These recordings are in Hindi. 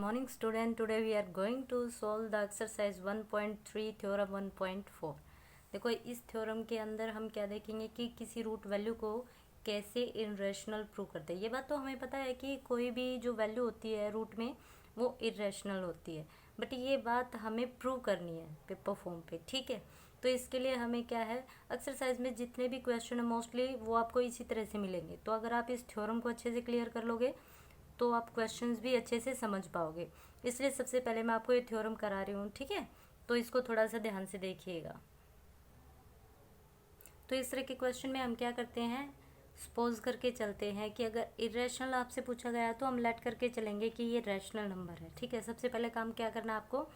morning student. Today we are going to solve the exercise 1.3 theorem 1.4. देखो इस थ्योरम के अंदर हम क्या देखेंगे कि किसी रूट वैल्यू को कैसे इरेशनल प्रूव करते हैं। ये बात तो हमें पता है कि कोई भी जो वैल्यू होती है रूट में वो इरेशनल होती है, बट ये बात हमें प्रूव करनी है पेपर फॉर्म पे, ठीक है। तो इसके लिए हमें क्या है, एक्सरसाइज में जितने भी क्वेश्चन है मोस्टली वो आपको इसी तरह से मिलेंगे। तो अगर आप इस थ्योरम को अच्छे से क्लियर कर लोगे तो आप क्वेश्चंस भी अच्छे से समझ पाओगे। इसलिए सबसे पहले मैं आपको ये थ्योरम करा रही हूँ, ठीक है। तो इसको थोड़ा सा ध्यान से देखिएगा। तो इस तरह के क्वेश्चन में हम क्या करते हैं, सपोज करके चलते हैं कि अगर इरेशनल आपसे पूछा गया तो हम लेट करके चलेंगे कि ये रैशनल नंबर है, ठीक है। सबसे पहले काम क्या करना है आपको,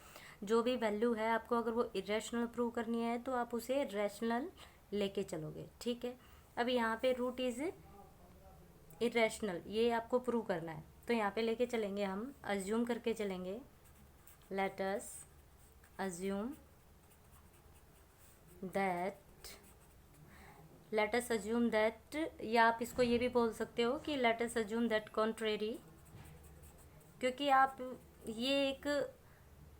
जो भी वैल्यू है आपको अगर वो इरेशनल प्रूव करनी है तो आप उसे रैशनल लेके चलोगे, ठीक है। अब यहाँ पे रूट इज इरेशनल, ये आपको प्रूव करना है। तो यहाँ पे लेके चलेंगे, हम अज्यूम करके चलेंगे। लेट अस अज्यूम दैट, या आप इसको ये भी बोल सकते हो कि late us assume that contrary, क्योंकि आप ये एक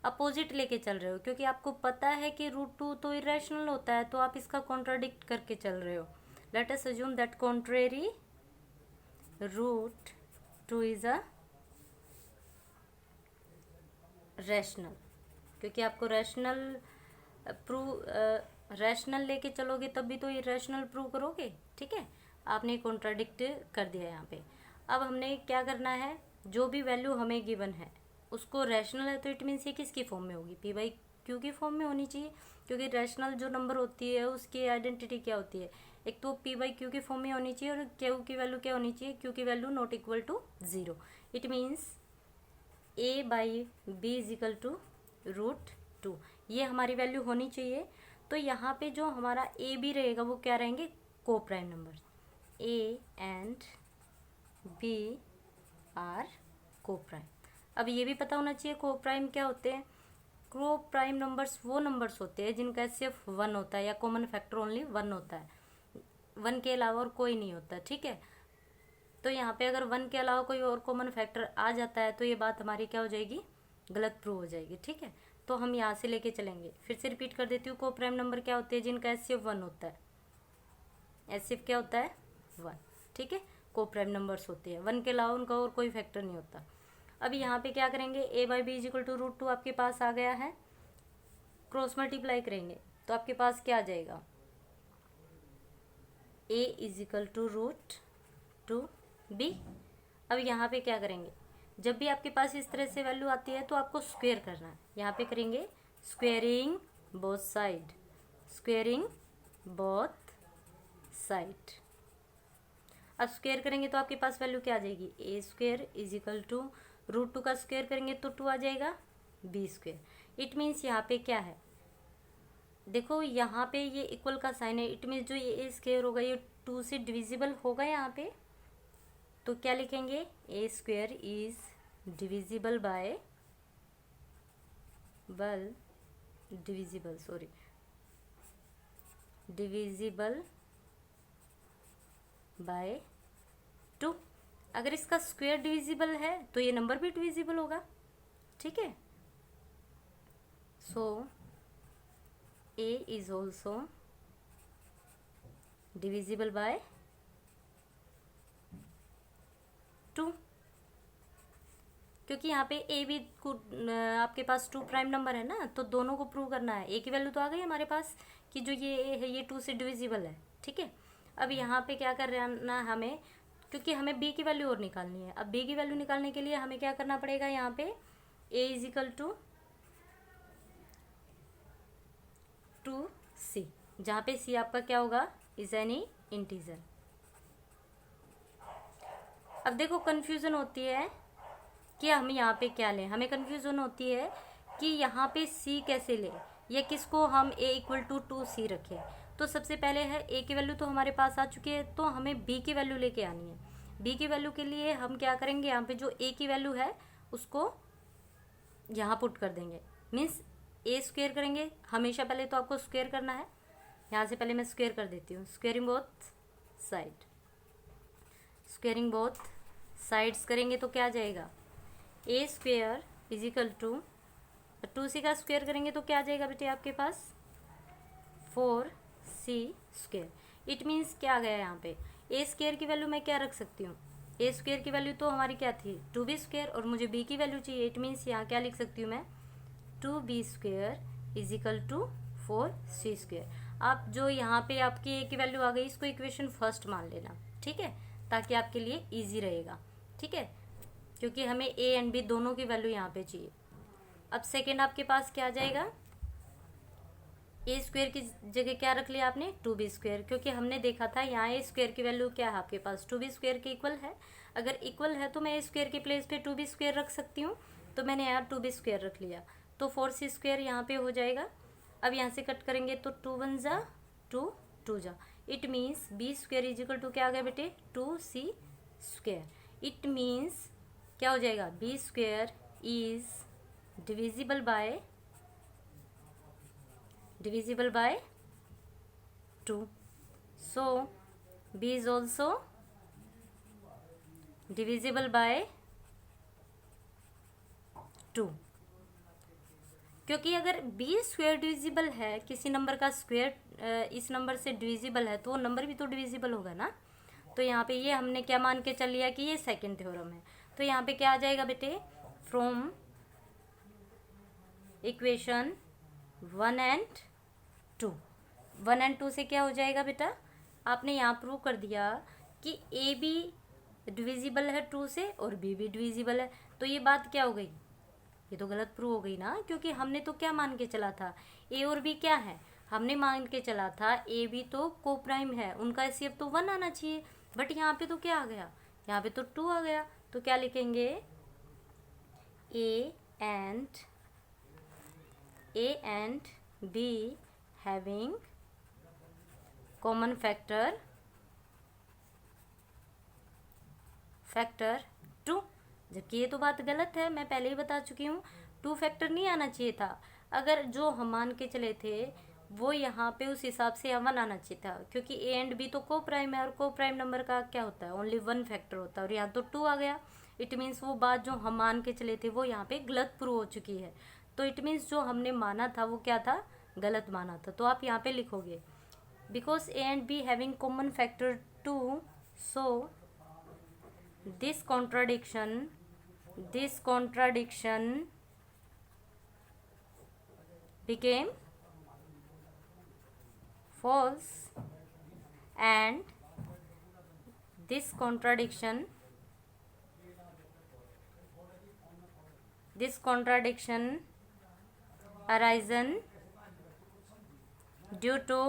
अपोजिट लेके चल रहे हो, क्योंकि आपको पता है कि रूट टू तो इरेशनल होता है, तो आप इसका कॉन्ट्राडिक्ट करके चल रहे हो। Let us assume that contrary root two is a rational, क्योंकि आपको रैशनल लेके चलोगे तब भी तो ये रैशनल प्रूव करोगे, ठीक है। आपने कॉन्ट्राडिक्ट कर दिया यहाँ पे। अब हमने क्या करना है, जो भी वैल्यू हमें गिवन है उसको रैशनल है तो इट मीन्स ये किसकी फॉर्म में होगी, पी बाई क्यू की फॉर्म में होनी चाहिए, क्योंकि रैशनल जो नंबर होती है उसकी आइडेंटिटी क्या होती है, एक तो पी बाई क्यू की फॉर्म में होनी चाहिए और क्यू की वैल्यू क्या होनी चाहिए, क्यू की value not equal to 0। It means a by B is equal to root 2, ये हमारी वैल्यू होनी चाहिए। तो यहाँ पे जो हमारा ए बी रहेगा वो क्या रहेंगे, coprime number. A and b are coprime. अब ये भी पता होना चाहिए को प्राइम क्या होते हैं। को प्राइम नंबर्स वो नंबर्स होते हैं जिनका सिर्फ 1 होता है या कॉमन फैक्टर ओनली 1 होता है, 1 के अलावा और कोई नहीं होता, ठीक है। तो यहाँ पे अगर 1 के अलावा कोई और कॉमन फैक्टर आ जाता है तो ये बात हमारी क्या हो जाएगी, गलत प्रूव हो जाएगी, ठीक है। तो हम यहाँ से लेके चलेंगे। फिर से रिपीट कर देती हूँ, को प्राइम नंबर क्या होते हैं जिनका एचसीएफ 1 होता है, एचसीएफ क्या होता है 1, ठीक है। को प्राइम नंबर्स होते हैं, 1 के अलावा उनका और कोई फैक्टर नहीं होता। अब यहाँ पे क्या करेंगे, A by B is equal to root 2 आपके पास आ गया है, क्रॉस मल्टीप्लाई करेंगे तो आपके पास क्या आ जाएगा, A is equal to root 2 B. अब यहाँ पे क्या करेंगे, जब भी आपके पास इस तरह से वैल्यू आती है तो आपको स्क्वेयर करना है। यहाँ पे करेंगे squaring both side, squaring both side. अब स्क्वेयर करेंगे तो आपके पास वैल्यू क्या आ जाएगी, A square is equal to root 2 का स्क्वेयर करेंगे तो 2 आ जाएगा, बी स्क्वेयर। इट मीन्स यहाँ पे क्या है, देखो यहाँ पे ये इक्वल का साइन है, इट मीन्स जो ये ए स्क्वेयर होगा ये 2 से डिविजिबल होगा यहाँ पे। तो क्या लिखेंगे, A square is divisible by divisible by 2। अगर इसका स्क्वायर डिविजिबल है तो ये नंबर भी डिविजिबल होगा, ठीक है। सो ए इज ऑल्सो डिविजिबल बाय 2, क्योंकि यहाँ पे ए भी आपके पास 2 प्राइम नंबर है ना, तो दोनों को प्रूव करना है। ए की वैल्यू तो आ गई हमारे पास कि जो ये ए है ये 2 से डिविजिबल है, ठीक है। अब यहाँ पे क्या करना है हमें, क्योंकि हमें बी की वैल्यू और निकालनी है। अब बी की वैल्यू निकालने के लिए हमें क्या करना पड़ेगा, यहाँ पे ए इज इक्वल टू 2c, जहाँ पे c आपका क्या होगा, इज एनी इंटीजर। अब देखो कन्फ्यूज़न होती है कि हम यहाँ पे क्या लें, हमें कन्फ्यूज़न होती है कि यहाँ पे c कैसे लें या किसको हम a इक्वल टू 2c रखें। तो सबसे पहले है a की वैल्यू तो हमारे पास आ चुकी है, तो हमें b की वैल्यू लेके आनी है। b की वैल्यू के लिए हम क्या करेंगे, यहाँ पे जो a की वैल्यू है उसको यहाँ पुट कर देंगे, मीन्स a स्क्वेयर करेंगे। हमेशा पहले तो आपको स्क्वेयर करना है, यहाँ से पहले मैं स्क्वेयर कर देती हूँ, squaring both side, squaring both sides करेंगे तो क्या आ जाएगा, A square is equal to 2c का स्क्वायर करेंगे तो क्या आ जाएगा बेटे आपके पास 4c स्क्वायर। इट मीन्स क्या आ गया यहाँ पे ए स्क्वायर की वैल्यू मैं क्या रख सकती हूँ, ए स्क्वायर की वैल्यू तो हमारी क्या थी 2b स्क्वायर और मुझे b की वैल्यू चाहिए। इट मीन्स यहाँ क्या लिख सकती हूँ मैं 2b square is equal to 4c square. आप जो यहाँ पे आपकी ए की वैल्यू आ गई इसको इक्वेशन फर्स्ट मान लेना, ठीक है, ताकि आपके लिए ईजी रहेगा, ठीक है, क्योंकि हमें ए एंड बी दोनों की वैल्यू यहाँ पे चाहिए। अब सेकेंड आपके पास क्या आ जाएगा, ए स्क्वायर की जगह क्या रख लिया आपने 2b स्क्वायर, क्योंकि हमने देखा था यहाँ ए स्क्वायर की वैल्यू क्या है आपके पास 2b स्क्वायर के इक्वल है। अगर इक्वल है तो मैं ए स्क्वायर के प्लेस पे 2b स्क्वायर रख सकती हूँ, तो मैंने यहाँ 2b स्क्वायर रख लिया तो 4c स्क्वायर यहाँ पे हो जाएगा। अब यहाँ से कट करेंगे तो 2 1 जा 2 2 जा, it means b square is equal to क्या आ गया बेटे 2c स्क्वायर। इट मीन्स क्या हो जाएगा b square is divisible by 2, so b is also divisible by 2। क्योंकि अगर b स्क्वायर डिविजिबल है, किसी नंबर का स्क्वायर इस नंबर से डिविजिबल है तो वो नंबर भी तो डिविजिबल होगा ना। तो यहाँ पे ये हमने क्या मान के चल लिया कि ये सेकंड थ्योरम है। तो यहाँ पे क्या आ जाएगा बेटे फ्रॉम इक्वेशन 1 एंड 2, 1 एंड 2 से क्या हो जाएगा बेटा, आपने यहाँ प्रूव कर दिया कि ए बी डिविजिबल है 2 से और बी भी डिविजिबल है। तो ये बात क्या हो गई, ये तो गलत प्रूव हो गई ना, क्योंकि हमने तो क्या मान के चला था ए और बी क्या है, हमने मान के चला था ए बी तो को प्राइम है, उनका एचसीएफ तो 1 आना चाहिए, बट यहाँ पे तो क्या आ गया, यहाँ पे तो 2 आ गया। तो क्या लिखेंगे ए and be having common factor 2, जबकि ये तो बात गलत है, मैं पहले ही बता चुकी हूँ 2 फैक्टर नहीं आना चाहिए था। अगर जो हम मान के चले थे वो यहाँ पे उस हिसाब से 1 आना चाहिए था, क्योंकि ए एंड बी तो को प्राइम है और को प्राइम नंबर का क्या होता है ओनली 1 फैक्टर होता है, और यहाँ तो 2 आ गया। इट मीन्स वो बात जो हम मान के चले थे वो यहाँ पे गलत प्रूव हो चुकी है। तो इट मीन्स जो हमने माना था वो क्या था, गलत माना था। तो आप यहाँ पे लिखोगे because A and be having common factor 2, so this contradiction became false and this contradiction arisen due to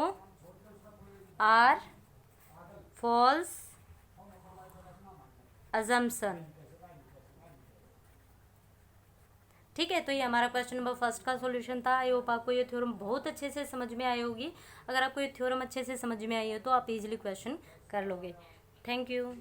our false assumption। ठीक है, तो ये हमारा क्वेश्चन नंबर फर्स्ट का सॉल्यूशन था। आई होप आपको ये थ्योरम बहुत अच्छे से समझ में आई होगी। अगर आपको ये थ्योरम अच्छे से समझ में आई है तो आप इजीली क्वेश्चन कर लोगे। Thank you.